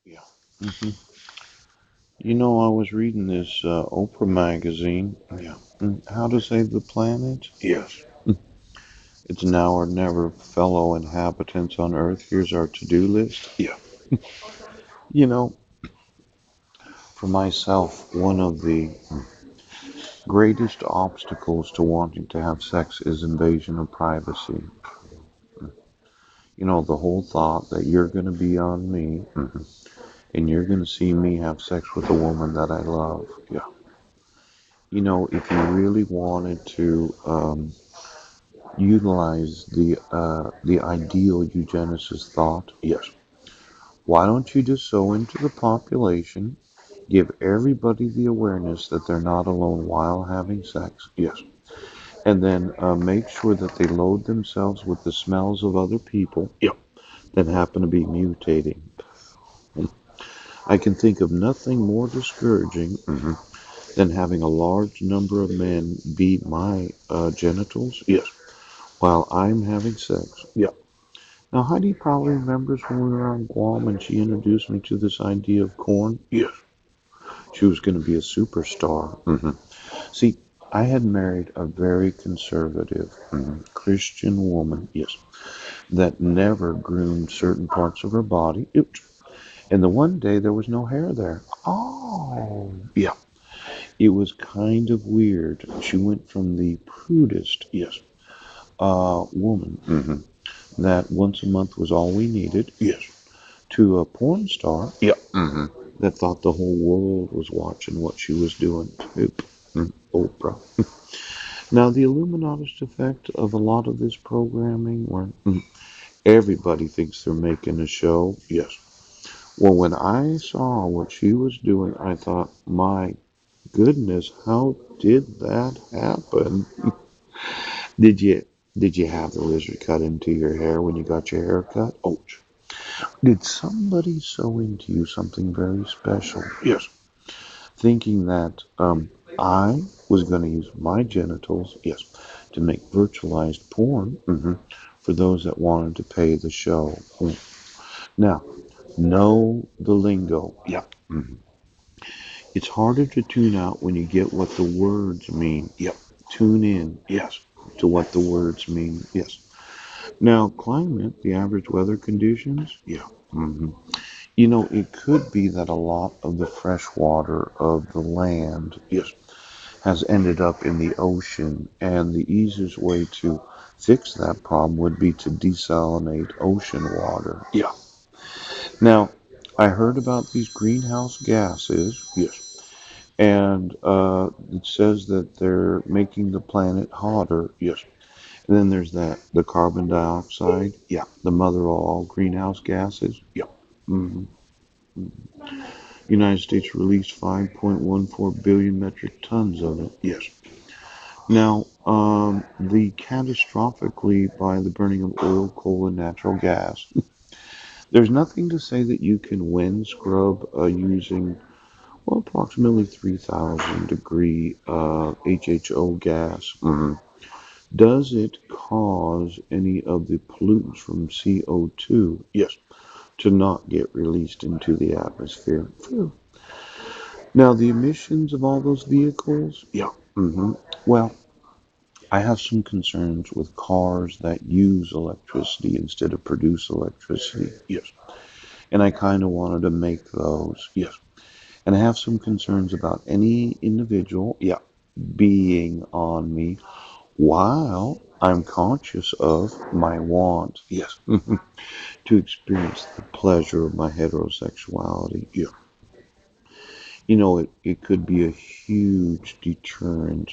Yeah. hmm I was reading this Oprah magazine. Yeah. How to Save the Planet. Yes. It's now or never, fellow inhabitants on Earth. Here's our to-do list. Yeah. You know, for myself, one of the greatest obstacles to wanting to have sex is invasion of privacy. The whole thought that you're going to be on me and you're going to see me have sex with a woman that I love. Yeah. If you really wanted to utilize the ideal eugenicist thought, Yes. why don't you just sow into the population, give everybody the awareness that they're not alone while having sex, Yes. and then make sure that they load themselves with the smells of other people Yeah. that happen to be mutating. I can think of nothing more discouraging than having a large number of men beat my genitals Yes. while I'm having sex. Yeah. Now, Heidi probably remembers when we were on Guam and she introduced me to this idea of corn. Yes. She was going to be a superstar. See, I had married a very conservative Christian woman, Yes. that never groomed certain parts of her body. And the one day there was no hair there. Oh, Yeah. it was kind of weird. She went from the prudest Yes. woman that once a month was all we needed Yes. to a porn star Yeah. that thought the whole world was watching what she was doing. Oop. Oprah. Now, the Illuminatist effect of a lot of this programming, where everybody thinks they're making a show. Yes. Well, when I saw what she was doing, I thought, my goodness, how did that happen? Did you did you have the lizard cut into your hair when you got your hair cut? Ouch. Did somebody sew into you something very special, Yes. thinking that I was going to use my genitals, Yes. to make virtualized porn for those that wanted to pay the show? Now, know the lingo. Yeah. It's harder to tune out when you get what the words mean. Yeah. Tune in Yes. to what the words mean. Yes. Now, climate, the average weather conditions, Yeah. hmm it could be that a lot of the fresh water of the land Yes. has ended up in the ocean, and the easiest way to fix that problem would be to desalinate ocean water. Yeah. Now, I heard about these greenhouse gases, Yes. and it says that they're making the planet hotter. Yes. And then there's the carbon dioxide, Yeah. the mother of all greenhouse gases. Yeah. hmm United States released 5.14 billion metric tons of it. Yes. Now, the catastrophically by the burning of oil, coal, and natural gas. There's nothing to say that you can wind scrub using, well, approximately 3,000 degree HHO gas. Does it cause any of the pollutants from CO2 Yes. to not get released into the atmosphere? Phew. Now, the emissions of all those vehicles, Yeah. hmm well, I have some concerns with cars that use electricity instead of produce electricity. Yes. And I kind of wanted to make those. Yes. And I have some concerns about any individual Yeah. being on me while I'm conscious of my want Yes. to experience the pleasure of my heterosexuality. Yeah. It could be a huge deterrent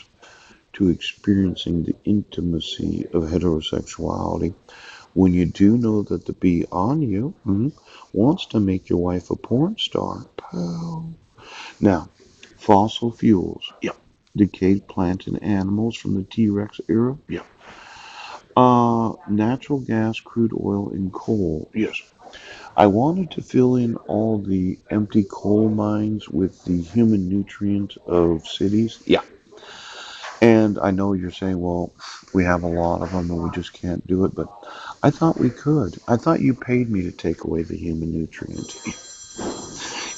to experiencing the intimacy of heterosexuality when you do know that the bee on you wants to make your wife a porn star. Pow. Now, fossil fuels, Yeah. decayed plants and animals from the T Rex era, Yeah. natural gas, crude oil, and coal. Yes. I wanted to fill in all the empty coal mines with the human nutrient of cities. Yeah. And I know you're saying, well, we have a lot of them and we just can't do it, but I thought we could. I thought you paid me to take away the human nutrient.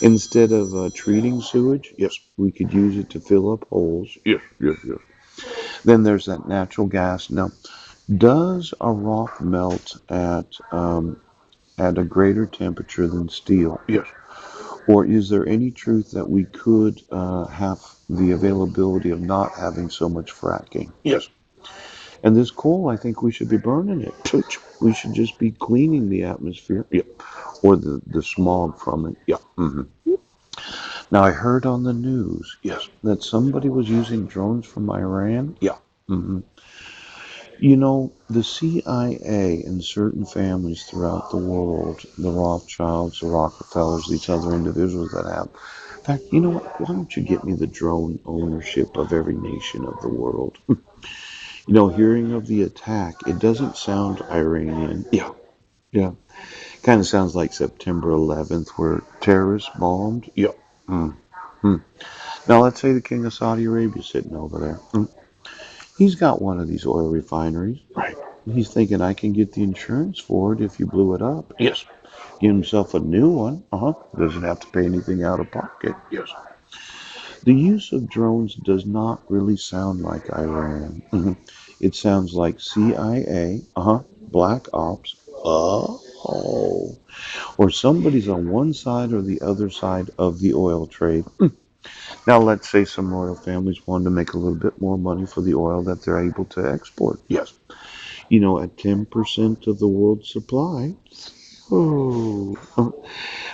Instead of treating sewage, yes, we could use it to fill up holes. Yes, yes, yes. Then there's that natural gas. Now, does a rock melt at a greater temperature than steel? Yes. Or is there any truth that we could have the availability of not having so much fracking? Yes. And this coal, I think we should be burning it. We should just be cleaning the atmosphere. Yeah. Or the smog from it. Yeah. Now, I heard on the news, yes, that somebody was using drones from Iran. Yeah. hmm You know, the CIA and certain families throughout the world, the Rothschilds, the Rockefellers, these other individuals that have. In fact, you know what? Why don't you get me the drone ownership of every nation of the world? You know, hearing of the attack, it doesn't sound Iranian. Yeah. Yeah. Kind of sounds like September 11th, where terrorists bombed. Yeah. Mm. Mm. Now, let's say the king of Saudi Arabia is sitting over there. He's got one of these oil refineries. Right. He's thinking, I can get the insurance for it if you blew it up. Yes. Get himself a new one. Doesn't have to pay anything out of pocket. Yes. The use of drones does not really sound like Iran. It sounds like CIA. Black ops. Oh. Or somebody's on one side or the other side of the oil trade. Now, let's say some royal families wanted to make a little bit more money for the oil that they're able to export. Yes. You know, at 10% of the world's supply. Oh.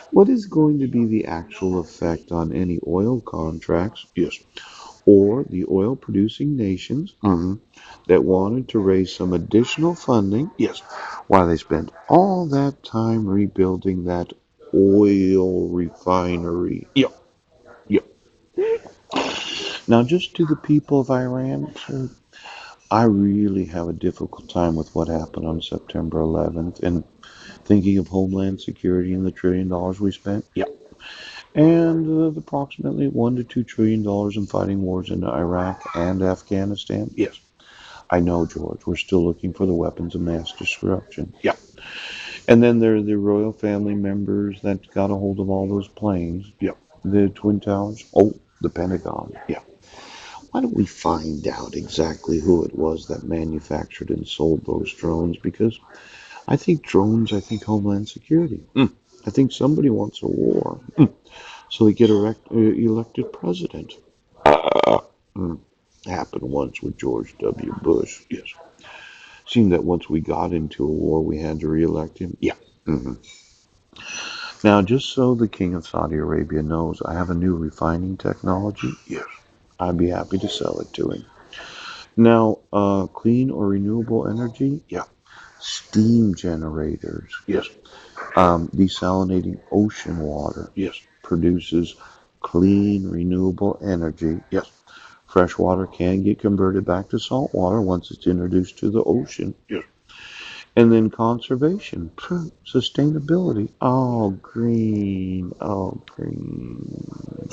What is going to be the actual effect on any oil contracts? Yes. Or the oil producing nations that wanted to raise some additional funding? Yes. While they spent all that time rebuilding that oil refinery. Yep. Yep. Now, just to the people of Iran, I really have a difficult time with what happened on September 11th and thinking of Homeland Security and the $1 trillion we spent. Yeah. And the approximately $1 to $2 trillion in fighting wars in Iraq and Afghanistan. Yes. I know, George. We're still looking for the weapons of mass destruction. Yeah. And then there are the royal family members that got a hold of all those planes. Yeah. The Twin Towers. Oh, the Pentagon. Yeah. Why don't we find out exactly who it was that manufactured and sold those drones? Because I think drones, I think Homeland Security. I think somebody wants a war so they get elected president. Mm. Happened once with George W. Bush. Yes. Seemed that once we got into a war, we had to reelect him. Yeah. hmm Now, just so the King of Saudi Arabia knows, I have a new refining technology. Yes. I'd be happy to sell it to him. Now, clean or renewable energy? Yeah. Steam generators. Yes. Desalinating ocean water. Yes. Produces clean, renewable energy. Yes. Fresh water can get converted back to salt water once it's introduced to the ocean. Yes. And then conservation, sustainability. Oh, green. Oh, green.